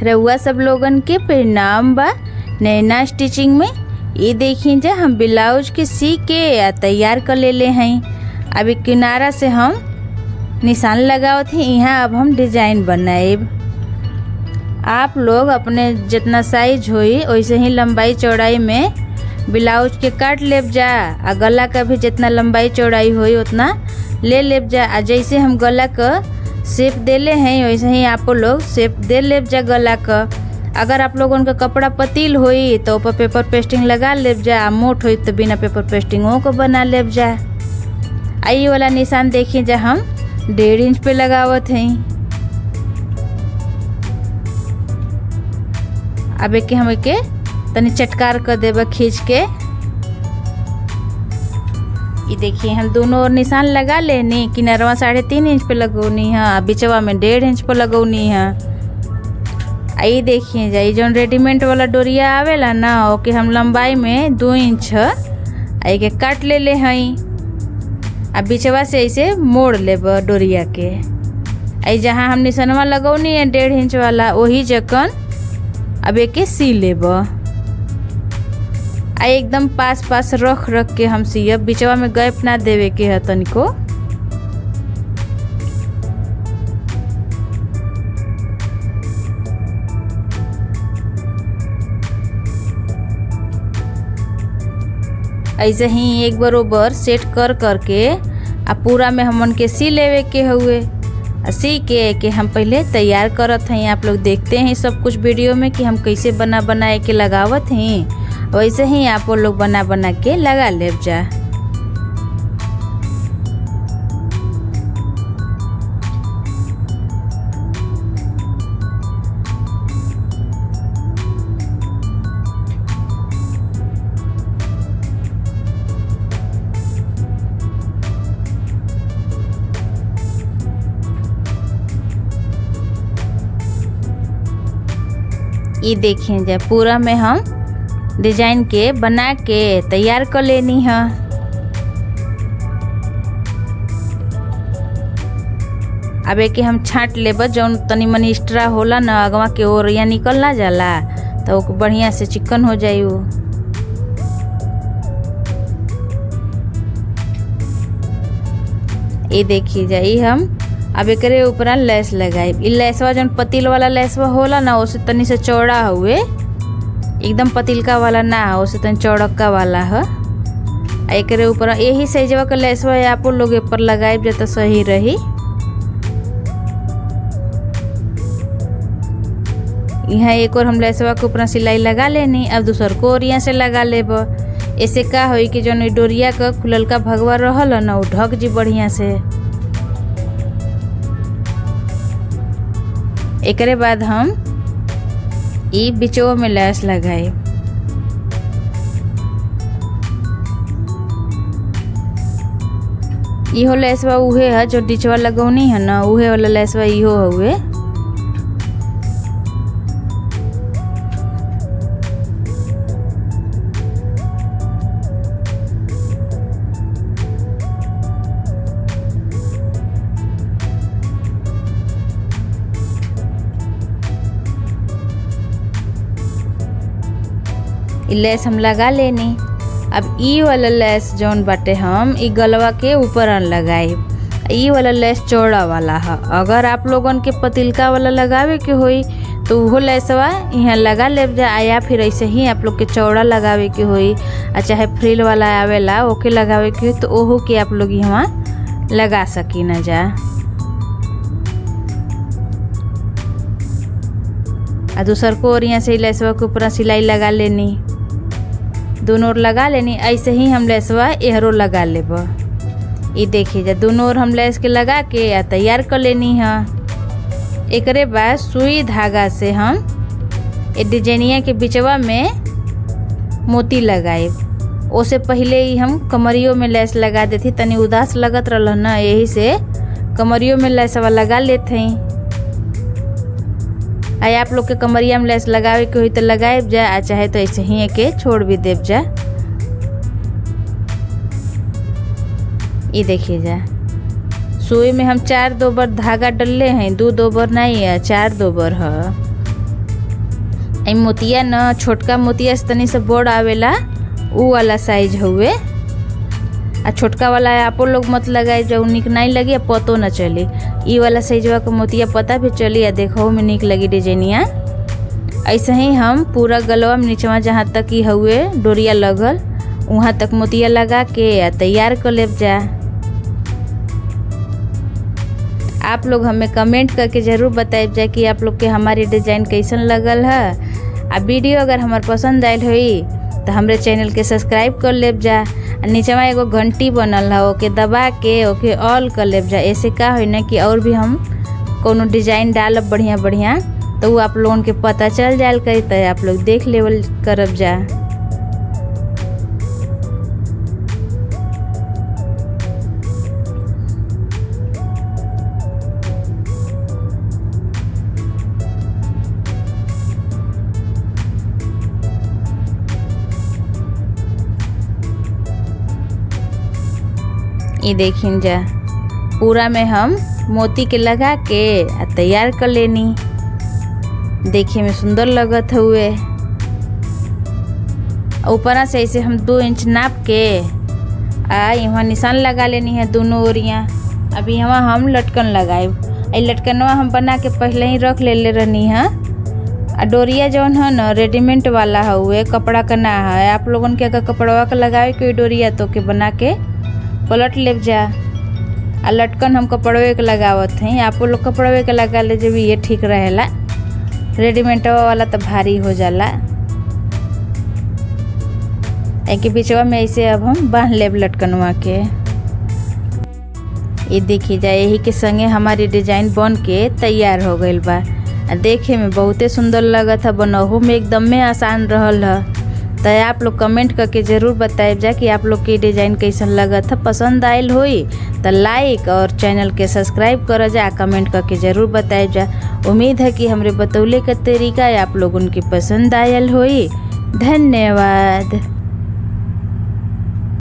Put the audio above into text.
रउआ सब लोगन के प्रणाम बा। नैना स्टिचिंग में ये देखिए जा हम ब्लाउज के सी के तैयार कर ले हैं। अभी किनारा से हम निशान लगावत हैं। यहाँ अब हम डिजाइन बनाएब। आप लोग अपने जितना साइज होई वैसे ही लंबाई चौड़ाई में ब्लाउज के काट लेब जा। आ गला का भी जितना लंबाई चौड़ाई होई उतना ले लेब जा। आ जैसे हम गला का शेप देले हैं वैसे ही आप लोग शेप दे लेब जा गला का। अगर आप लोगों का कपड़ा पतील होई तो ऊपर पेपर पेस्टिंग लगा लेब जा। मोट होई तो बिना पेपर पेस्टिंगों को बना लेब जा। आई वाला निशान देखिए जा हम 1.5 इंच पे लगावत हैं। अब एक हम के तनी चटकार कर देबा खींच के। ये देखिए हम दोनों ओर निशान लगा लेनी। किनारवा 3.5 इंच पे लगौनी है, बिचवा में 1.5 इंच पे लगौनी है। आई देखिए जा जो रेडीमेड वाला डोरिया आवेला ना ओके हम लंबाई में 2 इंच आई के काट ले हई। अब बिचवा से ऐसे मोड़ लेब डोरिया के। आई जहाँ हम निशानवा लगौनी है 1.5 इंच वाला वही जकन अब एक सी लेब। आ एकदम पास पास रख के हम सियब। बिचवा में गैप ना देवे के है तनिको। ऐसे ही एक बरोबर सेट कर के आ पूरा में हमन के सी लेवे के हुए। सी के हम पहले तैयार करत हैं। आप लोग देखते हैं सब कुछ वीडियो में कि हम कैसे बना के लगावत हैं। वैसे ही आप लोग बना के लगा लेब जा। ये देखिए जा पूरा में हम डिजाइन के बना के तैयार कर लेनी है। अब एक हम छाट लेब जौन तनी मनी एक्स्ट्रा होला ना अगवा के ओर या निकल ना जाला तो बढ़िया से चिकन हो जाई। ये देखिए जाई हम अब एकरे ऊपर लेस लगाई। इ लेसवा जौन पतील वाला लेसवा होला ना उसे तनी से चौड़ा हुए, एकदम पतिलका वाला ना हो, उसे तनी चौड़का वाला है। एकरे ऊपर यही साइजवा का लेसवा आप लोग ऊपर लगाइब जा तो सही रही। यहाँ एक और हम लेसवा के ऊपर सिलाई लगा लेनी। अब दूसर को और यहाँ से लगा लेब। ऐसे का होई कि जौन डोरिया का खुलल का भगवा रहल ना वो ढक जी बढ़िया से। एकरे बाद हम ई बिचवा में लेस लगाए। इहो लेसवा उहे है जो डिचवा लगौनी है ना उहे वाला लेसवा इहो हुए। लेस हम लगा लेनी। अब ई वाला लेस जौन बाटे हम ई गलवा के ऊपर लगाए। ई वाला लेस चौड़ा वाला है। अगर आप लोगन के पतिलका वाला लगावे के होई तो वो लेसवा यहाँ लगा लेब जा। या फिर ऐसे ही आप लोग के चौड़ा लगावे के होई आ चाहे फ्रिल वाला आवेला ओके लगावे के होई तो ओहो के आप लोग यहाँ लगा सकी ना जा। आ दूसर को और यहाँ से लेसवा के ऊपर सिलाई लगा लेनी। दोनों ओर लगा लेनी। ऐसे ही हम लेसवा एहरो लगा लेब। ये देखिए जा दोनों ओर हम लेस के लगा के तैयार कर लेनी है। एकरे बाद सुई धागा से हम ये डिजाइनिया के बिचवा में मोती लगाए। ओसे पहले ही हम कमरियों में लेस लगा देती। तनी उदास लगत रहल ना यही से कमरियों में लेसवा लगा लेते हैं। आई आप लोग के कमरिया में लेस लगावे के हुई तो लगाए जा चाहे तो ऐसे ही के छोड़ भी देव जा। ये देखिए जा सुई में हम 4 दोबर धागा डलले हैं। 2 दोबर नहीं है 4 दोबर है। ई मोतिया न छोटका मोतिया से तनी से बड़ आवेला, ऊ वाला साइज हुए। आ छोटका वाला आप लोग मत लगाए, जो निक नहीं लगी पतो न चली। ई वाला साइजवा का मोतिया पता भी चली आ देखो में निक लगी डिजाइनिया। ऐसे ही हम पूरा गलवा में नीचवा जहाँ तक ही हुए डोरिया लगल वहाँ तक मोतिया लगा के तैयार कर लेब जा। आप लोग हमें कमेंट करके ज़रूर बताइब जा कि आप लोग के हमारी डिज़ाइन कैसन लगल है। आ वीडियो अगर हमार पसंद आयल हुई तो हमरे चैनल के सब्सक्राइब कर लेब जा। नीचवा एगो घंटी बनल है, ओके दबा के ओके ऑल कर लेब जा। ऐसे का हो ना कि और भी हम कोनो डिज़ाइन डालब बढ़िया बढ़िया तो वो आप लोगों के पता चल जाए करी, तो आप लोग देख लेवल करब जा। ये देखिन जा पूरा में हम मोती के लगा के तैयार कर लेनी। देखे में सुंदर लगत हुए। ऊपरा से ऐसे हम 2 इंच नाप के यहाँ निशान लगा लेनी है दोनों ओरियाँ। अभी यहाँ हम लटकन लगाए। लटकनवा हम बना के पहले ही रख ले रहनी है। डोरिया जौन है न रेडीमेड वाला हुए, कपड़ा का ना है। आप लोगन के अगर कपड़वा का लगावे कोई डोरिया तो के बना के पलट लेब जा। आ लटकन हम कपड़वे के लगावत हैं, आप लोग कपड़वे के लगा ले जब ये ठीक रहेला। रेडीमेड वाला तो भारी हो जाला। एक बीचवा में ऐसे अब हम बांध लेब लटकनवा के। ये देखिए जा यही के संगे हमारी डिजाइन बन के तैयार हो गईल बा। देखे में बहुते सुंदर लगत है, बनहु में एकदम में आसान रहल है। तो आप लोग कमेंट करके ज़रूर बताइब जा कि आप लोग की डिज़ाइन कैसन लगत है। पसंद आयल होई तो लाइक और चैनल के सब्सक्राइब कर जा। कमेंट करके ज़रूर बताइब जा। उम्मीद है कि हमरे बतौले का तरीका आप लोगों की पसंद आयल होई। धन्यवाद।